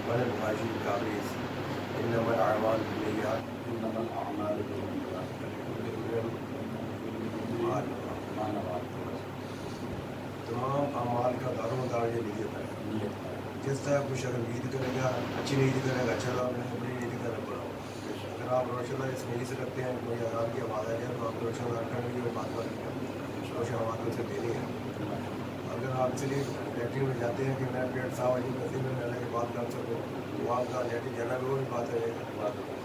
بڑے بخاری کافی انما الاعمال بالنیات انما الاعمال بالنیات تمام اعمال کا دار و مدار یہ نیت ہے. جس طرح کچھ اگر نیت کرے گا اچھی نیت کرے گا اچھا کام ہے, بڑی نیت کرے بڑا. اگر آپ روشن دار اس نیت سے رکھتے ہیں کوئی آزاد کی آواز آ جائے تو آپ روشن دار کرنے کی بات روشن آواز سے دینی ہے. اگر آپ صرف لیٹرین میں جاتے ہیں کہ میں پیٹ صاف نہیں کرتی میں اللہ کی بات کر سکوں تو آپ کا لیٹرین جانا بھی وہ بھی بات ہے.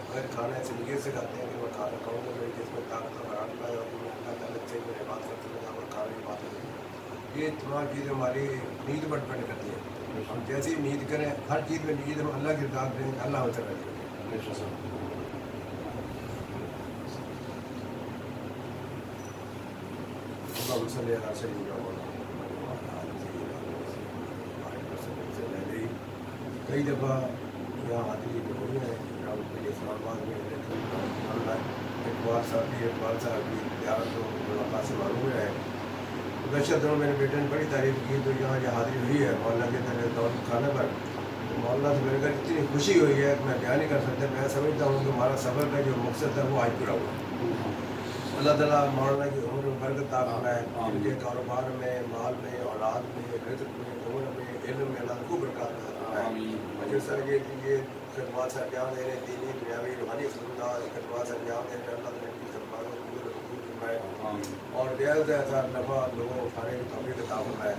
اگر کھانا ایسے نیت سے کھاتے ہیں کہ میں کھانا کھاؤں گا میری جس میں طاقت اور حرارت پائے اور میں اللہ تعالیٰ سے میرے بات کر سکوں گا اور کھانے کی بات ہوگی. یہ تمام چیزیں ہماری نیت پر ڈپینڈ کرتی ہیں. ہم جیسی نیت کریں ہر چیز میں نیت ہم اللہ کی رضا کریں اللہ ہم سے راضی ہوگا. کئی دفعہ یہاں حاضری ہوئی ہے اسلام آباد میں, لیکن اقبال صاحب کی زیارت تو ملاقات سے معلوم ہے. گزشتہ دنوں میرے بیٹے نے بڑی تعریف کی تو یہاں یہ حاضری ہوئی ہے مولانا کے دور کھانے پر. مولانا سے میرے گھر اتنی خوشی ہوئی ہے کہ میں بیان نہیں کر سکتا. میں سمجھتا ہوں کہ ہمارا سفر کا جو مقصد تھا وہ آج پورا ہوا. اللہ تعالیٰ مولانا کی عمر میں برکت عطا فرمائے, ان کے کاروبار میں, مال میں, اولاد میں, رزق میں, عمر میں, علم میں اللہ کو برکات عطا فرمائے. جس طرح یہ خدمات سے انجام دے رہے ہیں دینی دنیاوی روحانی خدمات سے انجام دے رہے ہیں اللہ تعالیٰ کی خدمات کو فرمائے اور زیادہ سے زیادہ نفع لوگوں کو کھانے کی توفیق عطا فرمائے.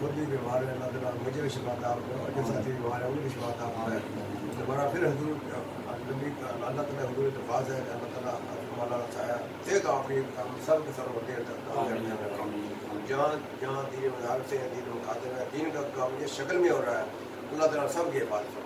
خود بھی بیمار ہے اللہ تعالیٰ مجھے بھی شفا عطا فرمائے اور جو ساتھی بیمار ہے انہیں بھی شفا عطا فرمائے. دوبارہ پھر حضور اللہ تعالیٰ حضور درخواست ہے کہ اللہ تعالیٰ ہمارا چاہا صحت عافیت ہم سب کے سر ہوتے ہیں جہاں جہاں دین مدارس سے دین مقاصد ہے دین کا کام یہ شکل میں ہو رہا ہے اللہ تعالیٰ سب کی حفاظت فرمائے.